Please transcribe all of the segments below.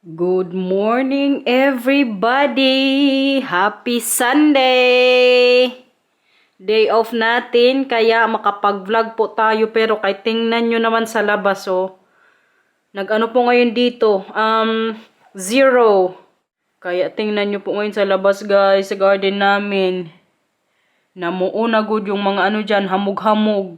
Good morning, everybody! Happy Sunday! Day off natin, kaya makapag-vlog po tayo. Pero kay tingnan nyo naman sa labas, oh. Nag-ano po ngayon dito? 0. Kaya tingnan nyo po ngayon sa labas, guys, sa garden namin. Namuo na good yung mga ano dyan, hamog-hamog.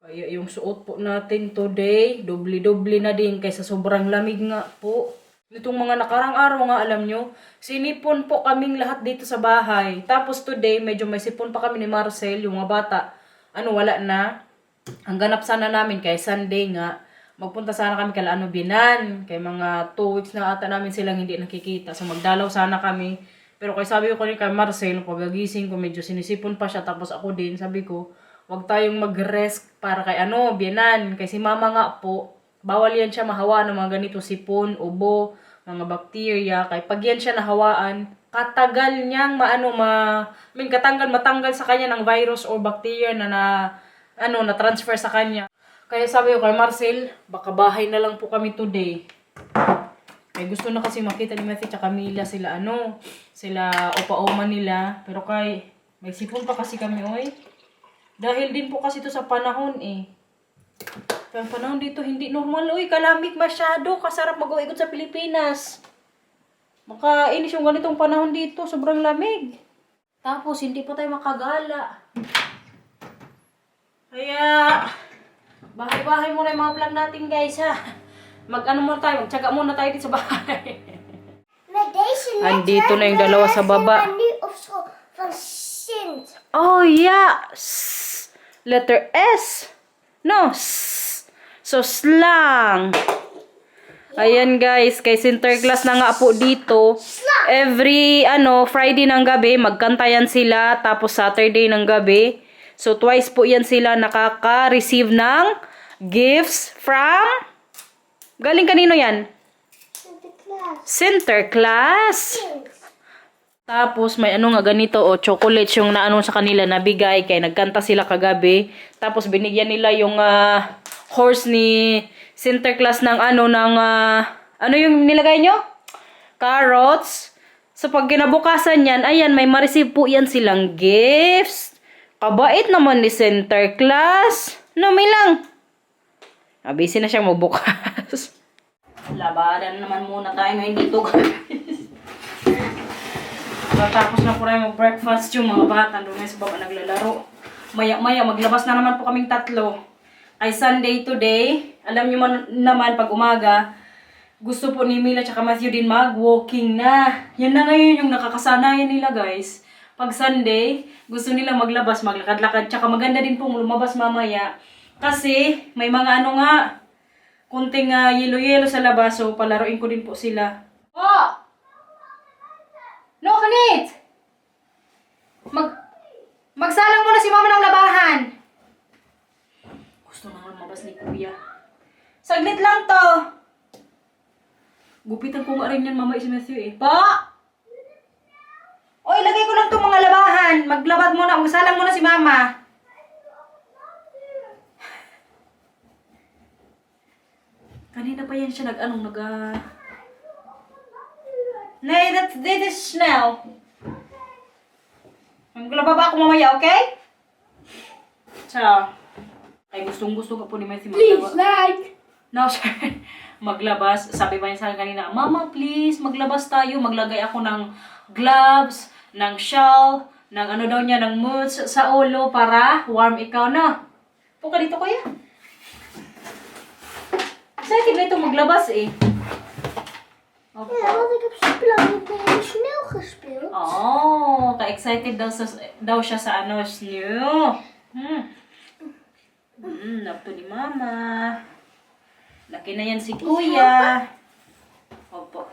Kaya yung suot po natin today, doble-doble na din kaysa sobrang lamig nga po. Itong mga nakarang araw nga, alam nyo, sinipon po kaming lahat dito sa bahay. Tapos today, medyo may sipon pa kami ni Marcel, yung mga bata. Wala na. Ang ganap sana namin, kay Sunday nga, magpunta sana kami kala Binan. Kay mga 2 weeks na ata namin silang hindi nakikita. So magdalaw sana kami. Pero kay sabi ko kay Marcel, pagagising ko, medyo sinisipon pa siya. Tapos ako din, sabi ko, wag tayong mag-rest para kay Binan. Kay si mama nga po, bawal yan siya mahawa ng mga ganito sipon, ubo, mga bakterya. Kay pag yan siya nahawaan, katagal niyang matanggal sa kanya ng virus or bacteria na transfer sa kanya. Kaya sabi ko kay Marcel, baka bahay na lang po kami today. May gusto na kasi makita ni Matthew at Camila sila opa-oma nila. Pero may sipon pa kasi kami, oy. Dahil din po kasi ito sa panahon, eh. Ang panahon dito hindi normal, uy, kalamig masyado, kasarap mag-uikot sa Pilipinas. Makainis yung ganitong panahon dito, sobrang lamig. Tapos hindi pa tayo makagala. Kaya bahay-bahay muna yung mga vlog natin, guys, ha. Magtyaga muna tayo dito sa bahay. Andito na yung dalawa sa baba. Oh, yeah. Letter S. No, so slang. Ayan, guys, kay Sinterklaas na nga po dito. Every Friday ng gabi magkantayan sila, tapos Saturday ng gabi. So twice po yan sila nakaka-receive ng gifts from galing kanino yan? Sinterklaas. Tapos may ganito, chocolates yung sa kanila nabigay kay nagkanta sila kagabi. Tapos binigyan nila yung horse ni Sinterklaas ng yung nilagay nyo? Carrots. So pag kinabukasan yan, ayan, may ma-receive po yan silang gifts. Kabait naman ni Sinterklaas. May lang. Busy na siyang magbukas. Labanan naman muna tayo ngayon dito, guys. Tapos na po rin mag-breakfast yung mga bata. Doon sa baba naglalaro. Maya-maya, maglabas na naman po kaming tatlo. Ay Sunday today. Alam nyo naman, pag umaga, gusto po ni Mila tsaka Matthew din mag-walking na. Yan na ngayon yung nakakasanayan nila, guys. Pag Sunday, gusto nila maglabas, maglakad-lakad. Tsaka maganda din pong lumabas mamaya. Kasi may mga kunting yelo-yelo sa labas. So, palaruin ko din po sila. Oh! No, Kanit! Magsalang muna si mama ng labahan. Gusto na lumabas ni kuya. Saglit lang to. Gupitan ko nga rin yan, mama, si Matthew, eh. Pa! O, ilagay ko lang itong mga labahan. Magsalang muna si mama. Kanina pa yan siya Nay, this is Snell. Maglababa ako mamaya, okay? So, ay gustong-gusto ka po ni Matthew maglabas. Please, like! No, sir. Maglabas. Sabi ba niya sa akin kanina, Mama, please, maglabas tayo. Maglagay ako ng gloves, ng shawl, ng moods sa ulo para warm ikaw, no? Puka dito, kuya. Excited na ito maglabas, eh. Okay. Ja, want ik heb spullen snel gespeeld. Oh, ka-excited daw siya sa snow. Love to ni mama. Laki na yan si kuya. Opo.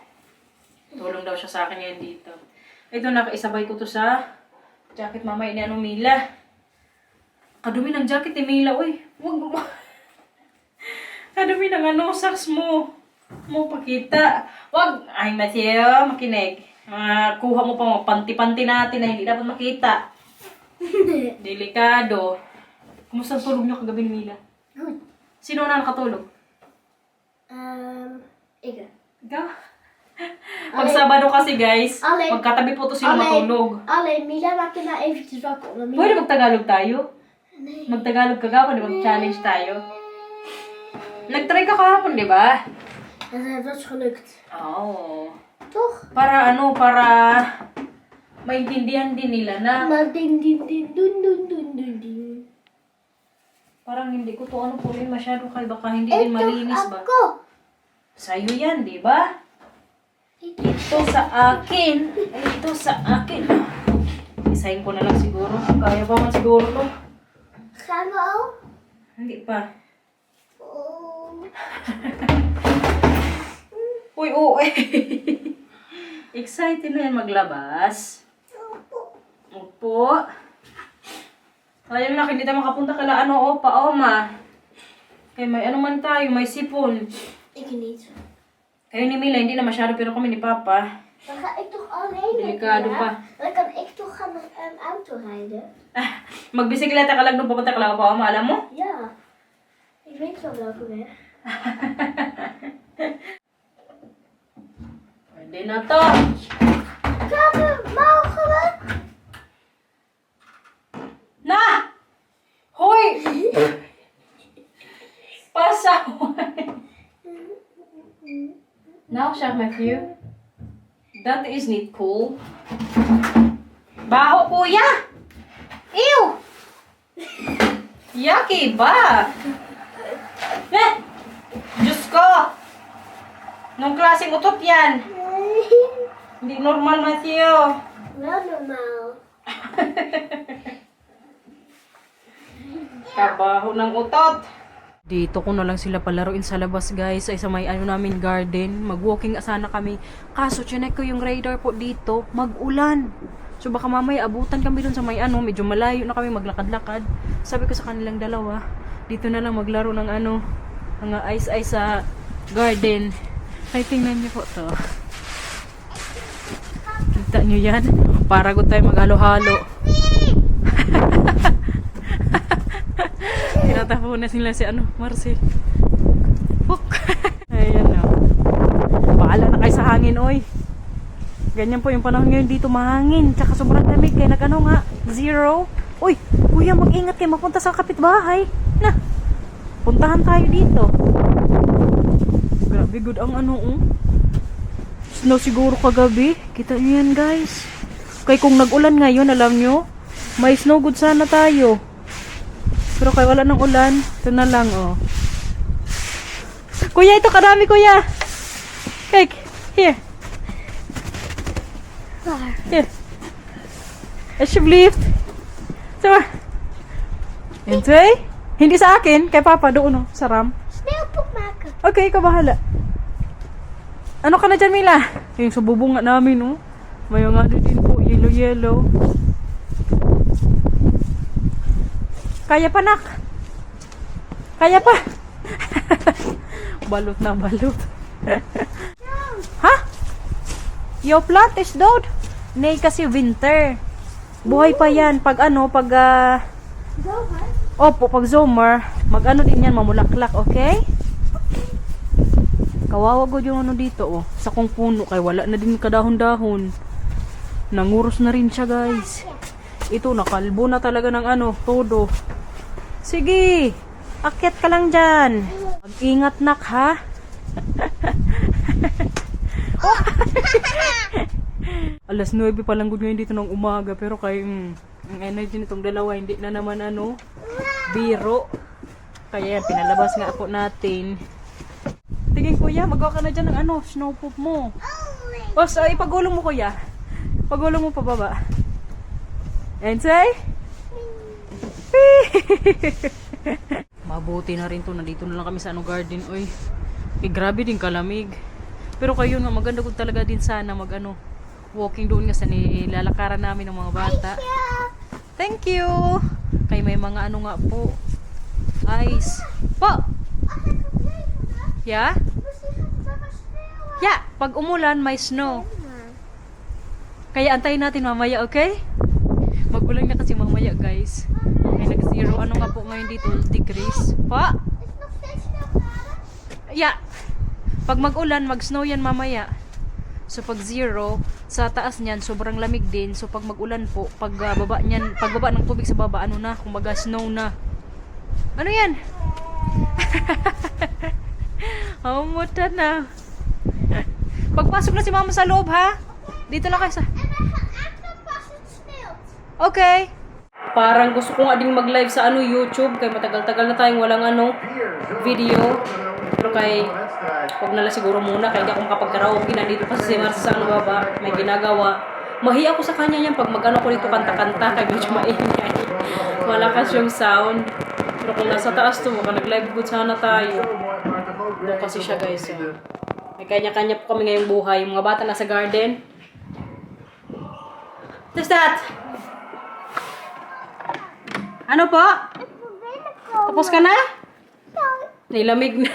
Tulong daw siya sa akin yan dito. Ito, nakaisabay ko to sa jacket mama ni Mila. Kadumi ng jacket ni Mila, uy. Wag mo. Kadumi ng socks mo. Mo pakita. Wag. Ay, Matthew, makinig. Kuha mo pa mga panti-panti natin na hindi dapat makita. Delikado. Kumusta ang tulog niyo kagabi ni Mila? Good. Sino na nakatulog? Ik. Ikaw? Pag Sabado kasi guys, Ale. magkatabi po to sila matulog. Allee, Mila, maak je nou eventjes wakker. Want Mila- Pwede magtagalog tayo? Nee. Magtagalog ka gapon, mag-challenge tayo. Nag-try ka kahapon, di ba? En dat is gelukt. Oo. Toch? Para para maintindihan din nila na Maar ding, ding, ding, doen, doen, doen, doen, ding. parang hindi ko to ano po rin masyado kay baka hindi din malinis ba? Ako. Sa'yo yan, di ba? Ito sa akin. Ay, ito sa akin. Isahin ko na lang siguro. Kaya pa man siguro to. Gaan we al? Hindi pa. Oh. Uy, oo eh. Excited na yan maglabas. Opo. Ayaw na, hindi tayo makapunta kala ano, opa, oma. Kaya may ano man tayo, may sipon. Ik niet. Kayo ni Mila, hindi na masyado, pero kami ni Papa. Dan ga ik toch alleen met Delikado Mila? pa. Dan kan ik toch gaan auto rijden? Magbisikleta ka lang doon, papunta ka lang pa, oma, alam mo? Ja. Ik weet wel welke weg. Pwede na to. Gaan we mogen? Na! Hoy! Pasaway! Now, Chef Matthew. That is not cool. Baho, kuya! Ew! Yucky ba? Eh! Diyos ko! Nung klaseng utot yan? Hindi normal, Matthew. Wel normaal. Kabaho ng utot. Dito ko na lang sila palaruin sa labas guys. Ay sa may ano namin garden. Mag-walking sana kami. Kaso chinek ko yung radar po dito. Mag-ulan. So baka mamaya abutan kami dun sa may ano. Medyo malayo na kami maglakad-lakad. Sabi ko sa kanilang dalawa. Dito na lang maglaro ng ano. Mga ice-ice sa garden. Ay tingnan niyo po to. Kita niyo yan? Para ko tayo maghalo-halo. Tinatapo na sila si ano, Marcel. Hook! Ayan na. Baala na kayo sa hangin, oy. Ganyan po yung panahon ngayon dito, mahangin. Tsaka sobrang lamig, kaya nag-ano nga, 0. Uy, kuya, mag-ingat kayo, mapunta sa kapitbahay. Na, puntahan tayo dito. Grabe, good ang ano, snow siguro kagabi. Kita nyo yan, guys. Kaya kung nag-ulan ngayon, alam nyo, may snow good sana tayo. Pero kaya wala ng ulan, ito na lang, oh. Kuya, ito kadami, kuya. Cake, here. Here. Alsjeblieft. So, en 2. Hindi sa akin, kay Papa doon, oh, sa ram. Sneeuwpop maken. Okay, ikaw bahala. Ano ka na dyan, Mila? Yung sa bubunga namin, oh. May mga ano din po, yellow-yellow. Kaya pa, nak. Kaya pa. Balot na balot. Ha? Your plant is dead? Nay, kasi winter. Buhay pa yan. Pag ano, pag... Zomer? Opo, pag zomer, mag-ano din yan, mamulaklak, okay? Kawawa ko yung ano dito, oh. Sa kong puno, kaya wala na din kadahon-dahon. Nanguros na rin siya, guys. Ito, nakalbo na talaga ng ano, todo. Sige, akyat ka lang dyan. Mag-ingat, nak, ha? Alas 9 pa lang good ngayon dito ng umaga, pero kay ang energy nitong dalawa, hindi na naman ano, biro. Kaya yan, pinalabas nga po natin. Tingin, kuya, magawa ka na dyan ng ano, snow poop mo. O, so, ipagulong mo, kuya. Pagulong mo pa baba. And say? Mabuti na rin to. Nandito na lang kami sa ano garden. Uy, grabe din kalamig. Pero kayo nga, maganda ko talaga din sana mag ano, walking doon nga sa nilalakaran namin ng mga bata. Thank you. Kay may mga ano nga po. Ice. Po! Yeah? Yeah, pag umulan may snow. Kaya antayin natin mamaya, okay? Magulang na kasi mamaya, guys. May nag-zero. Ano nga po ngayon dito? Degrees. Pa? Yeah. Pag mag-ulan, mag-snow yan mamaya. So pag 0, sa taas niyan sobrang lamig din. So pag mag-ulan po, pag baba niyan, pagbaba ng tubig sa baba, ano na, kumbaga snow na. Ano 'yan? Umuta na. Pagpasok na si Mama sa loob, ha? Dito na kayo sa... Okay. Parang gusto ko nga ding mag-live sa YouTube kaya matagal-tagal na tayong walang video. Pero kay wag na lang siguro muna kaya hindi ako makapag-karaoke. Nandito kasi si Marcia sa baba, may ginagawa. Mahiya ako sa kanya yan pag mag-ano ko dito kanta-kanta kaya medyo maingay. Malakas yung sound. Pero kung nasa taas to, baka nag-live good sana tayo. Doon kasi siya guys. May kanya-kanya po kami ngayong buhay. Yung mga bata nasa garden. What's that? Ano po? Tapos ka na? Nilamig na.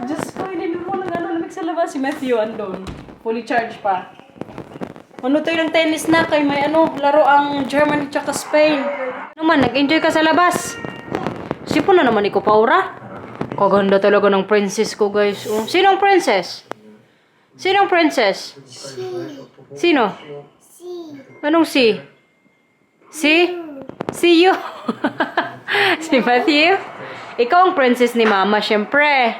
Diyos ko, hindi mo lang lamig sa labas. Si Matthew andun. Fully charged pa. Ano tayo ng tennis na kay may laro ang Germany tsaka Spain. Ano man, nag-enjoy ka sa labas? Sipo na naman ikaw, Paura. Kaganda talaga ng princess ko, guys. Oh. Sinong princess? Sinong princess? Sino? Anong si? Si? See you? Si Matthew? Ikaw ang princess ni Mama, syempre.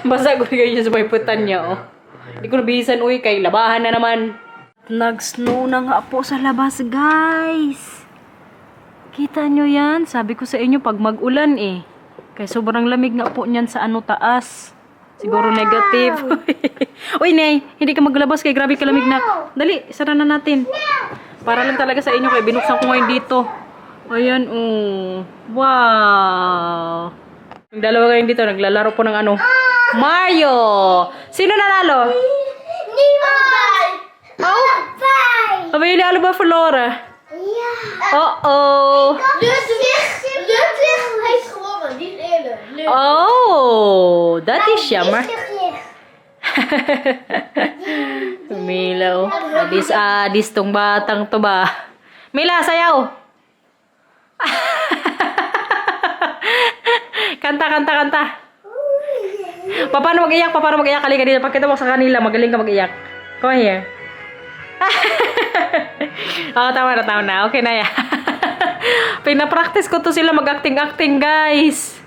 Basta ko kayo sa may putan niya, oh. Hindi ko nabihisan, uy, kay labahan na naman. Nag-snow na nga po sa labas, guys. Kita nyo yan? Sabi ko sa inyo, pag mag-ulan eh. Kaya sobrang lamig nga po niyan sa taas. Siguro negative. Uy, Nay, hindi ka maglabas kay grabe kalamig na. Dali, sara na natin. Para lang talaga sa inyo, kaya binuksan ko ngayon dito. Ayan, oh. Wow. Yung dalawa ngayon dito, naglalaro po ng Mario! Sino nanalo? Oh? Abay, nalo ba Flora? Uh-oh. Oh, dat is jammer. Milaw. Adis tong batang to ba? Mila, sayaw. Kanta. Paano mag-iyak? Halika dito. Pagkita mo sa kanila, magaling ka mag-iyak. Come here. Tama na. Okay na yan. Pinapractice ko to sila mag-acting, guys.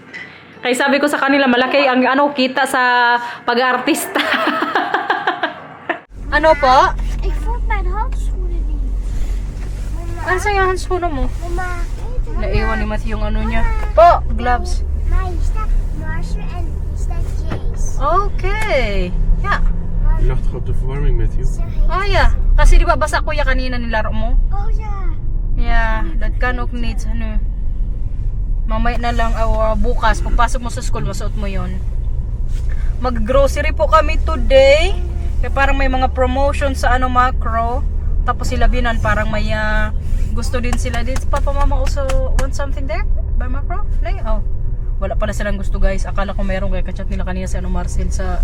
Kaya sabi ko sa kanila, malaki ang kita sa pag-artista. Ano po? Ik vond mijn handschoenen niet. Ano sa yung handschoenen mo? Mama, Naiwan ni Matthew yung niya. Po, gloves. maar hier staat Marshall en hier staat Jace. Okay. Yeah. Je lag toch op de verwarming, Matthew? Oh, yeah. Kasi di ba basa kuya kanina nilaro mo? Oh ja. Yeah, that kind of needs, mamaya na lang, bukas, pagpasok mo sa school, masuot mo yon. Mag-grocery po kami today. Kaya parang may mga promotion sa Macro. Tapos sila Binan, parang may gusto din sila. Did Papa Mama also want something there? By Macro? Oh. Wala pala silang gusto, guys. Akala ko meron, kaya kachat nila kanina si Marcel sa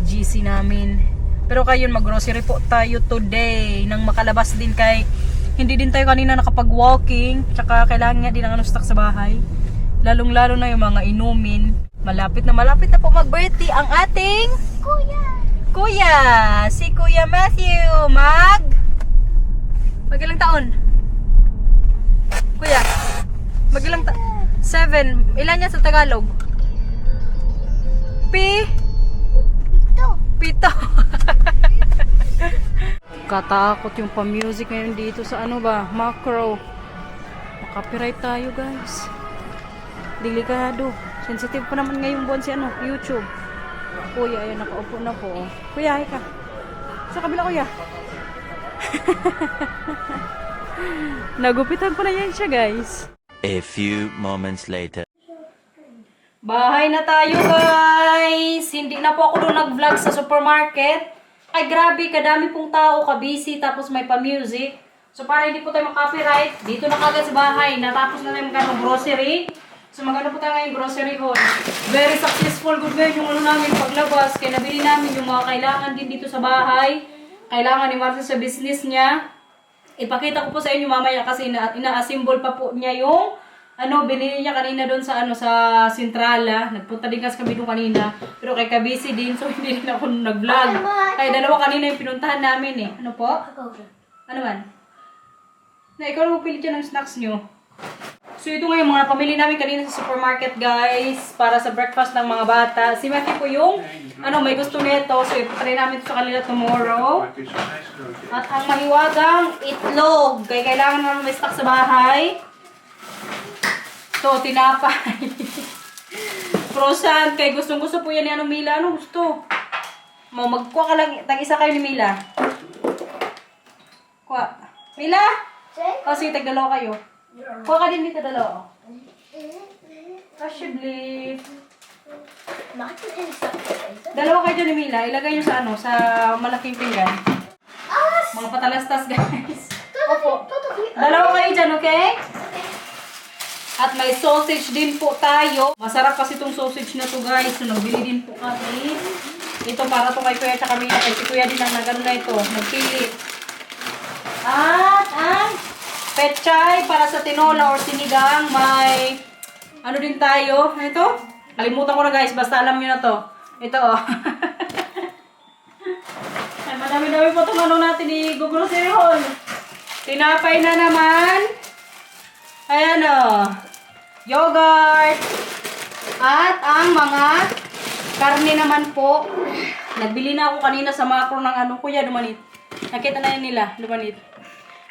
GC namin. Pero kayo, mag-grocery po tayo today. Nang makalabas din kay hindi din tayo kanina nakapag-walking. Tsaka kailangan nga din ng stock sa bahay. Lalong-lalo na yung mga inumin. Malapit na po mag-birthday ang ating Kuya. Si Kuya Matthew. Mag-ilang taon? Kuya, mag-ilang 7. Ilan yan sa Tagalog? Pito. Katakot yung pa-music ngayon dito sa Macro. Makapiright tayo, guys. Delikado. Sensitive pa naman ngayong buwan si YouTube. Kuya, ayun, nakaupo na po. Kuya, hi ka. Sa kabila, kuya. Nagupitan ko na yan siya, guys. A few moments later. Bahay na tayo, guys. Hindi na po ako doon nag-vlog sa supermarket. Ay, grabe, kadami pong tao, ka-busy, tapos may pa-music. So, para hindi po tayo makapiright, dito na kagad sa bahay. Natapos na tayo grocery. So, magano po tayo ngayong grocery haul. Very successful, good guys, yung namin paglabas. Kaya nabili namin yung mga kailangan din dito sa bahay. Kailangan ni Marcia sa business niya. Ipakita ko po sa inyo mamaya kasi ina-assemble pa po niya yung Binili niya kanina doon sa sa Centrala. Nagpunta din kasi kami doon kanina. Pero kay ka-busy din, so hindi rin ako nag-vlog. Kaya dalawa kanina yung pinuntahan namin eh. Ano po? Ano man? Na ikaw na magpilit dyan ng snacks nyo. So ito nga yung mga pamili namin kanina sa supermarket guys. Para sa breakfast ng mga bata. Si Matthew po yung may gusto nito. So ipatry namin ito sa kanila tomorrow. At ang mahiwagang itlog. Kaya kailangan naman may stock sa bahay. So, tinapay. Frozen. Kay gustong-gusto po yan ni Mila. Ano gusto? Magkuha ka lang. Tag-isa kayo ni Mila. Kuha. Mila? O, sige, tag-dalawa kayo. Kuha ka din dito, dalawa. Possibly. Dalawa kayo dyan ni Mila. Ilagay nyo sa sa malaking pinggan. Mga patalastas, guys. Opo. Dalawa kayo dyan, okay? At may sausage din po tayo. Masarap kasi itong sausage na to guys. So, nagbili din po kami. Ito para to kay Kuya at kami. Kay si Kuya din ang nagano na ito. Nagpili. At ang pechay para sa tinola or sinigang. May din tayo. Ito. Kalimutan ko na guys. Basta alam nyo na to. Ito oh. Ay, madami-dami po itong natin ni Grocery Hall. Tinapay na naman. Ayan o. Yogurt. At ang mga karne naman po. Nagbili na ako kanina sa Macro ng Kuya, dumanit. Nakita na yan nila, dumanit.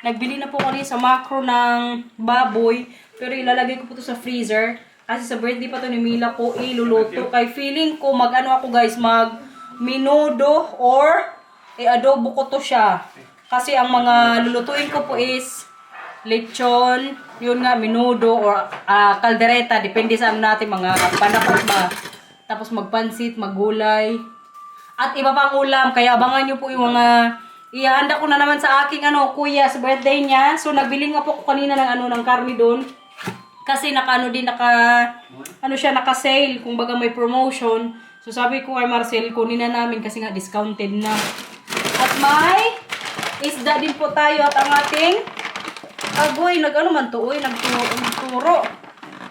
Nagbili na po kanina sa Macro ng baboy. Pero ilalagay ko po ito sa freezer. Kasi sa birthday pa to ni Mila ko iluluto. Kay feeling ko ako guys, mag minudo or adobo ko to siya. Kasi ang mga lulutuin ko po is lechon, yun nga, minudo, or kaldereta. Depende sa natin, mga panakot ba. Tapos magpansit, maggulay. At iba pang ulam. Kaya abangan nyo po yung mga ihanda ko na naman sa aking kuya sa birthday niya. So nagbili nga po ko kanina ng karne doon. Kasi naka-sale. Kung baga may promotion. So sabi ko kay Marcel, kunin na namin kasi nga discounted na. At may isda din po tayo at ang ating agoy, nagturo.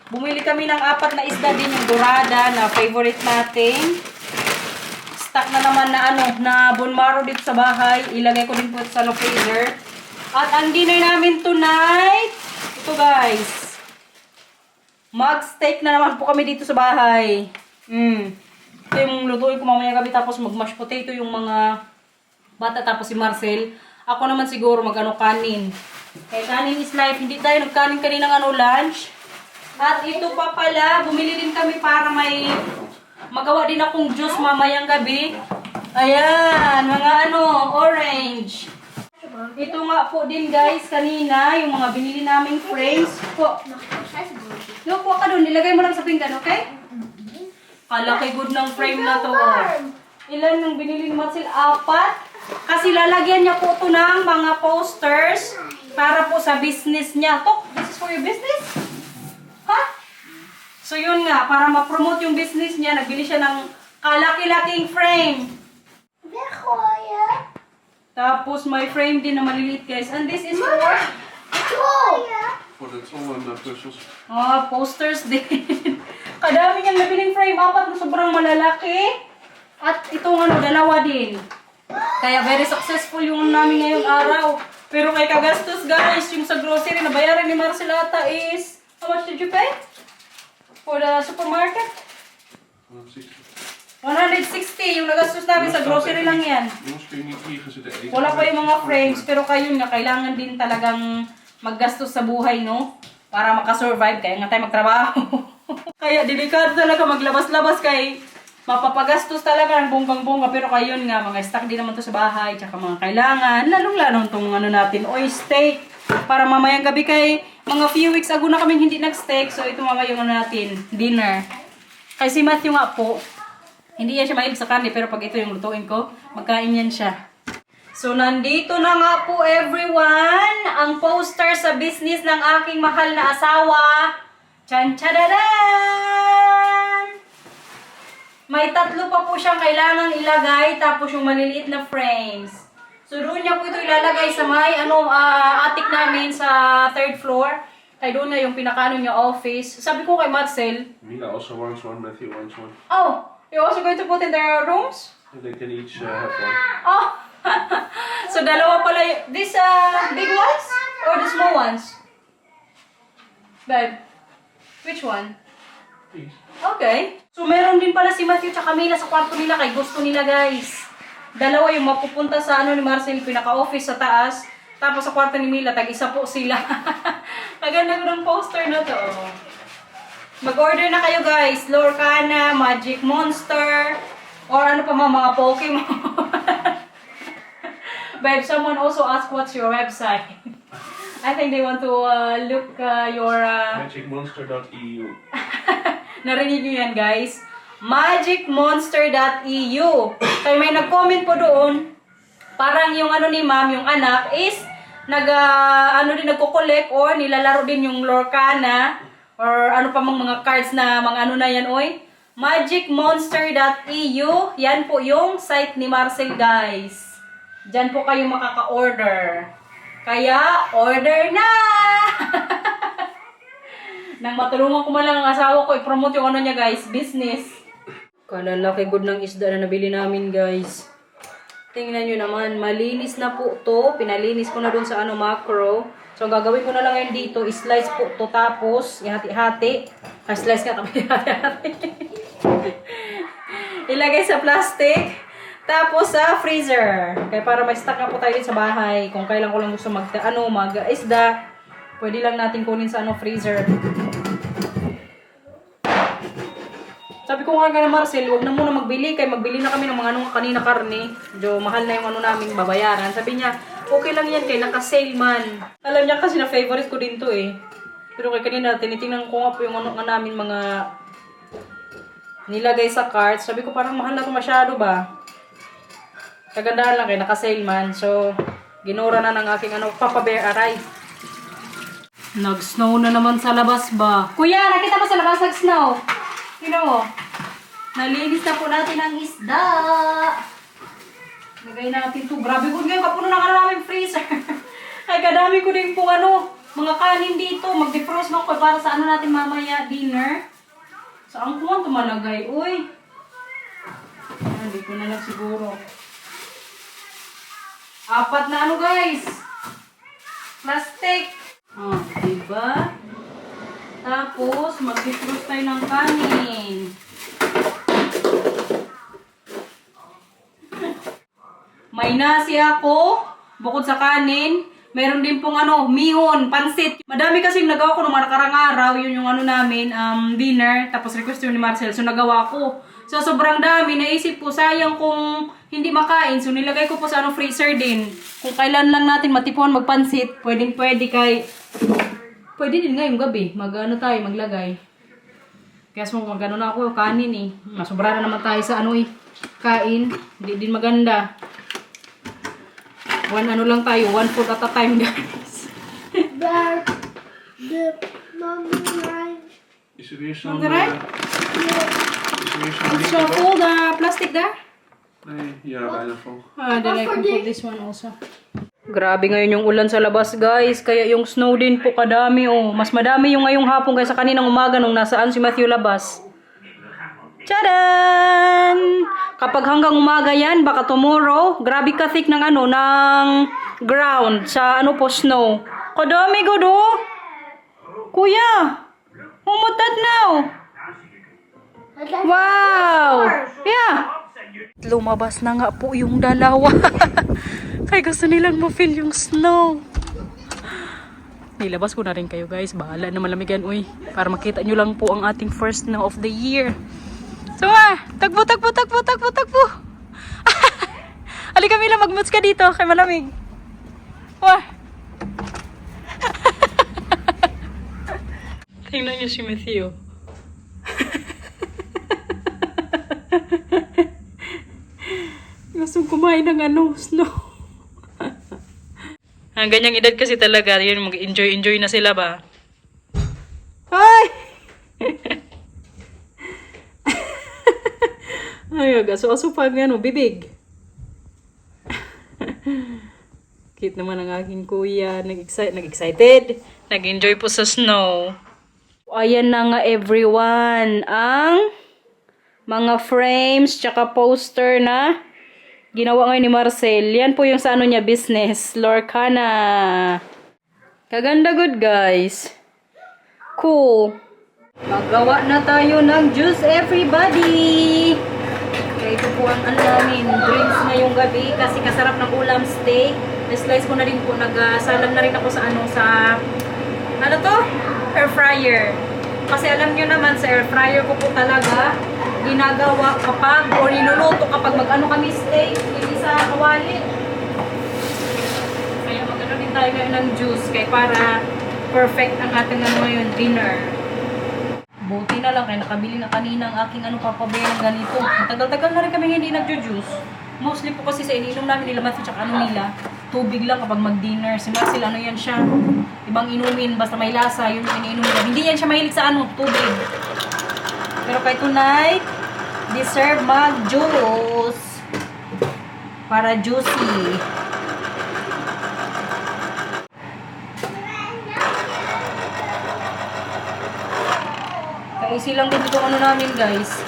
Bumili kami ng 4 na isda din, yung dorada na favorite natin. Stock na naman na bone marrow dito sa bahay. Ilagay ko din po sa freezer. At ang dinner namin tonight, ito guys. Mag-steak na naman po kami dito sa bahay. Ito yung lutuin ko mamaya gabi, tapos mag-mash potato yung mga bata, tapos si Marcel. Ako naman siguro kanin. Kaya kanin is life. Hindi tayo nagkanin kaninang lunch. At ito pa pala, bumili din kami para may magawa din akong juice mamayang gabi. Ayan, mga orange. Ito nga po din guys, kanina, yung mga binili naming frames. Kuha ka doon, nilagay mo lang sa pinggan, okay? Kalaki good ng frame na to. Ilan yung binili ni Marcel? 4. Kasi lalagyan niya po ito ng mga posters para po sa business niya. This is for your business? Ha? So yun nga, para ma-promote yung business niya, nagbili siya ng kalaki-laking frame. Tapos may frame din na maliliit guys. And this is for... For the tall and the puzzles. Posters din. Kadami niyang nabiling frame. 4 na sobrang malalaki. At itong dalawa din. Kaya very successful yung namin ngayong araw. Pero kay kagastos guys, yung sa grocery na bayaran ni Marcel ata is, how much did you pay? For the supermarket? 160. Yung nagastos namin sa grocery lang yan. Wala pa yung mga frames, pero kayo nga, kailangan din talagang maggastos sa buhay, no? Para makasurvive, kaya nga tayo magtrabaho. Kaya delikado talaga maglabas-labas kay mapapagastos talaga ng bonggang-bongga. Pero kayo nga, mga stock din naman to sa bahay, tsaka mga kailangan, lalong-lalong itong natin, steak. Para mamayang gabi kay mga few weeks ago na kaming hindi nag-steak, so ito mamaya yung natin, dinner. Kay si Matthew nga po, hindi yan siya mahilig sa karne, pero pag ito yung lutuin ko, magkain yan siya. So, nandito na nga po everyone, ang poster sa business ng aking mahal na asawa. Chan-chadadan! May 3 pa po siyang kailangang ilagay, tapos yung maliliit na frames. So, doon niya po ito ilalagay sa may attic namin sa 3rd floor. Kay doon nga yung pinakaano niya office. Sabi ko kay Marcel, Mila also wants one, Matthew wants one. oh, you're also going to put in their rooms? And they can each have one. Oh! So, dalawa pala these big ones? Or the small ones? Babe, which one? Please. Okay. So, meron din pala si Matthew tsaka Mila sa kwarto nila kay gusto nila, guys. Dalawa yung mapupunta sa ano ni Marcel, pinaka-office sa taas. Tapos sa kwarto ni Mila, tag-isa po sila. Maganda ko ng poster na to. Mag-order na kayo, guys. Lorcana, Magic Monster, or ano pa mga Pokemon. Babe, someone also asked what's your website. I think they want to look your... Magicmonster.eu. Narinig nyo yan, guys. Magicmonster.eu. Kaya may nag-comment po doon, parang yung ano ni ma'am, yung anak, is nagko-collect or nilalaro din yung Lorcana or ano pa mga cards na mga ano na yan, oy. Magicmonster.eu. Yan po yung site ni Marcel, guys. Diyan po kayo makaka-order. Kaya, order na! Nang matulungan ko man lang ang asawa ko, i-promote yung ano niya, guys, business. Kalalaki good ng isda na nabili namin, guys. Tingnan nyo naman, malinis na po to. Pinalinis ko na dun sa ano, macro. So, ang gagawin ko na lang ngayon dito, slice po to, tapos, ihati-hati. Slice ka, tapos ihati-hati. Ilagay sa plastic. Tapos sa freezer. Kaya para may stock na po tayo sa bahay. Kung kailan ko lang gusto mag-isda, pwede lang natin kunin sa freezer. Sabi ko nga na Marcel, huwag na muna magbili. Kaya magbili na kami ng mga kanina karne. Medyo mahal na yung namin babayaran. Sabi niya, okay lang yan kay naka-sale man. Alam niya kasi na favorite ko din to eh. Pero kay kanina, tinitingnan ko nga po yung namin mga nilagay sa cart. Sabi ko parang mahal na to masyado ba? Kagandaan lang kayo, naka-sale man. So, ginura na ng aking Papa Bear aray. Nag-snow na naman sa labas ba? Kuya, nakita mo sa labas nag-snow? Tingnan mo. Nalinis na po natin ang isda. Lagay natin to. Grabe ko ngayon, kapuno na ka namin freezer. Ay, kadami ko din po mga kanin dito. Mag-defrost na ko para sa natin mamaya dinner. Saan ko ito malagay? Uy. Hindi ko na lang siguro. 4 na guys. Plastic. Oh, diba? Tapos, mag-defrost tayo ng kanin. May nasi ako. Bukod sa kanin, meron din pong mihon, pansit. Madami kasi nagawa ko nung nakarang araw. Yun yung namin, dinner. Tapos request yun ni Marcel. So, nagawa ko. So, sobrang dami. Naisip ko, sayang kung hindi makain. So, nilagay ko po sa freezer din. Kung kailan lang natin matipuan magpansit, pwede din ngayong gabi. Tayo, maglagay. Kaya so, magano na ako, kanin eh. Masobra na naman tayo sa kain. Hindi din maganda. Lang tayo, 1 food at a time, guys. Mommy right. Is er weer zo'n... Right? Is er weer zo'n It's ding erop? full the plastic there? Nee, ja, bijna vol. Then I can put this one also. Grabe ngayon yung ulan sa labas, guys. Kaya yung snow din po kadami, oh. Mas madami yung ngayong hapon kaysa kaninang umaga nung nasaan si Matthew labas. Tcharan! Kapag hanggang umaga yan, baka tomorrow, grabe ka thick ng ng ground sa po snow. Kadami gudo. Kuya, umutat now. Wow! Yeah. Lumabas na nga po yung dalawa. Kaya gusto nilang ma-feel yung snow. Nilabas ko na rin kayo, guys. Bahala na malamigan, uy. Para makita nyo lang po ang ating first snow of the year. So, tagpo. Halika Mila, mag-moots ka dito. Kay malamig. Wah. Tingnan nyo si Matthew. Gustong kumain ng snow. Ang ganyang edad kasi talaga, yun, mag-enjoy na sila ba? Ay! Ay, aso pa bibig. Cute naman ang aking kuya. Nag-excited. Nag-enjoy po sa snow. Ayan na nga everyone. Ang mga frames tsaka poster na ginawa ngayon ni Marcel. Yan po yung sa ano niya business. Lorcana. Kaganda good guys. Cool. Magawa na tayo ng juice everybody. Kaya ito po ang ano namin. Drinks ngayong gabi kasi kasarap ng ulam steak. Na-slice ko na rin po. Nagsalang na rin ako sa ano to? Air fryer. Kasi alam nyo naman sa air fryer ko po talaga ginagawa kapag or niluluto kapag mag-ano kami steak. Hindi sa kawali. Kaya mag-ano din tayo ngayon ng juice. Kaya para perfect ang ating ano ngayon, dinner. Buti na lang kaya nakabili na kanina ang aking papabili ng ganito. Matagal-tagal na rin kami hindi nagjo-juice. Mostly po kasi sa ininom namin nila Matthew tsaka nila. Tubig lang kapag mag-dinner. Si Marcel, yan siya. Ibang inumin, basta may lasa, yun yung iniinom nila. Hindi yan siya mahilig sa tubig. Pero kay tonight, deserve mag-juice. Para juicy. Easy lang din itong namin guys.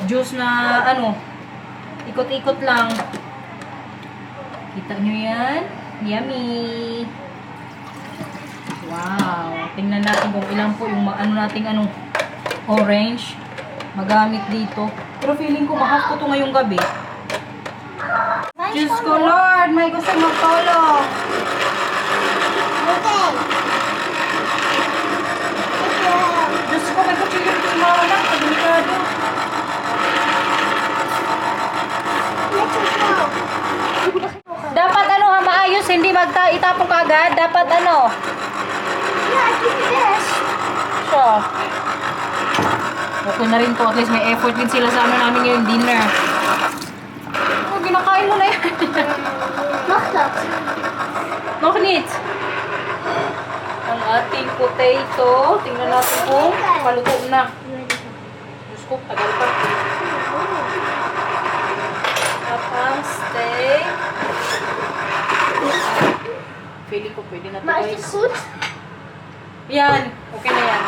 Juice na ikot-ikot lang. Kita nyo yan? Yummy! Wow! Tingnan natin kung ilan po yung nating orange magamit dito. Pero feeling ko mahal ko to ngayong gabi. Diyos ko Lord! May gusto magtulong! Okay. Diyos ko, may kutsilyo dito sa mga anak. Delikado. Dapat maayos, hindi itapong kagad. Dapat Yeah, keep this. So, okay na rin to. At least may effort din sila sa namin yung dinner. Oh, ginakain mo na yan. Mag dat. Nog niet. Ang ating potato. Tingnan natin kung paluto na. Diyos ko, tagal pa. At ang steak. Feeling ko pwede na ito Maar is guys. het goed? Yan. Okay na yan.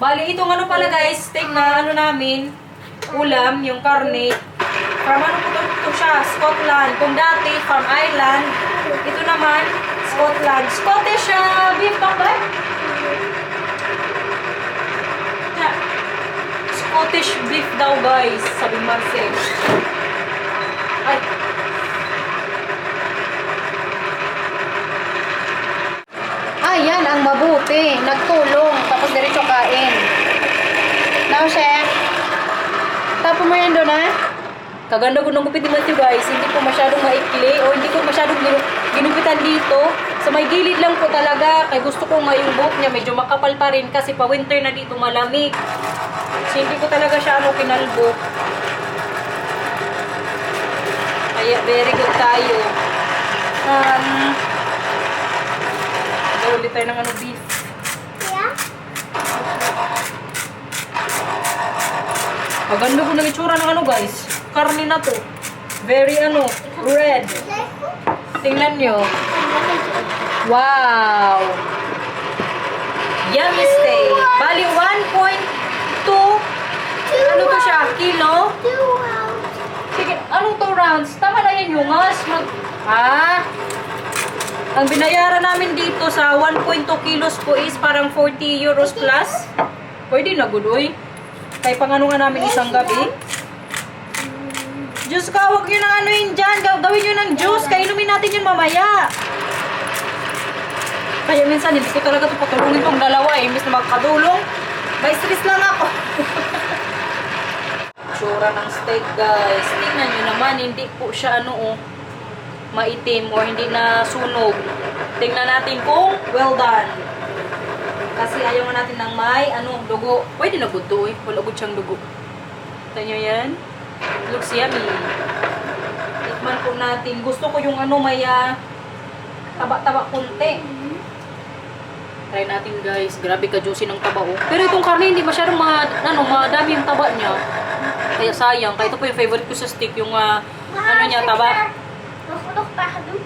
Bali, itong pala guys, steak na namin, ulam, yung karne. From ito siya, Scotland. Kung dati, from Ireland. Ito naman, Scotland. Scottish beef ba? Yeah. Scottish beef daw guys, sabi Marcel. Ay. Ayan ang mabuti. Nagtulong. Tapos diretso kain. Now, chef. Tapo mo yan doon, ha? Kaganda ko ng gupit ni Matthew, guys. Hindi po masyadong maikli o hindi ko masyadong ginupitan dito. Sa may gilid lang po talaga. Kaya gusto ko nga yung buhok niya medyo makapal pa rin kasi pa winter na dito malamig. So, hindi ko talaga siya kinalbo. Kaya very good tayo. Ulit tayo ng beef. Yeah? Maganda ko ng itsura ng guys. Karne na to. Very red. Tingnan nyo. Wow! Yummy steak. Bali 1.2 ano to siya? Kilo? 2 rounds. Sige, anong 2 rounds? Tama na yan yung ang binayaran namin dito sa 1.2 kilos po is parang 40 euros plus. Pwede na good, oy. Kaya pangano nga namin isang gabi. Diyos ka, huwag nyo nang yun dyan. Gawin nyo ng juice. Kainumin natin yun mamaya. Kaya minsan, hindi ko talaga ito patulungin itong dalawa eh. Imbis na magkadulong, may stress lang ako. Tsura ng steak, guys. Tingnan nyo naman, hindi po siya maitim or hindi na sunog. Tingnan natin kung well done. Kasi ayaw nga natin ng may dugo. Pwede na good to eh. Wala good siyang dugo. Tignan nyo yan. Looks yummy. Tikman po natin. Gusto ko yung may taba-taba kunti. Try natin guys. Grabe ka juicy ng taba oh. Pero itong karne hindi masyadong madami yung taba niya. Kaya sayang. Kaya ito po yung favorite ko sa steak. Yung ano niya, taba. Look back at them.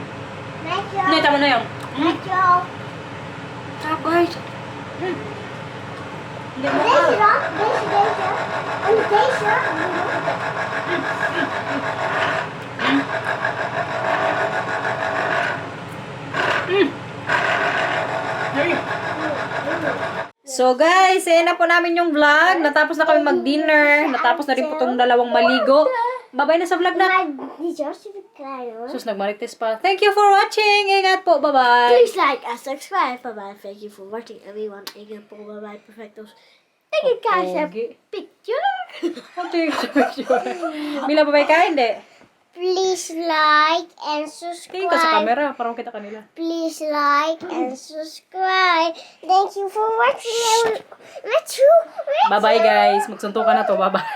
Medyo. Hindi, tama na yun. Medyo. Sabay. Hindi mo Deze dan. Deze. En deze. So guys, ayan na po namin yung vlog. Natapos na kami mag-dinner. Natapos na rin po itong dalawang maligo. Bye-bye na sa vlog na. Maar die Josh is klein hoor. Sus, nagmarites pa. Thank you for watching. Ingat po. Bye-bye. Please like and subscribe. Bye-bye. Thank you for watching everyone. Ingat po. Bye-bye. Perfectos. Ik ga kijken. Pogi. Picture. Mila, bye-bye ka? Hindi. Please like and Tingin ka sa subscribe. camera para makita kanila. Please like and subscribe. Thank you for watching. Met you. Bye-bye guys. Magsuntukan na to. Bye-bye.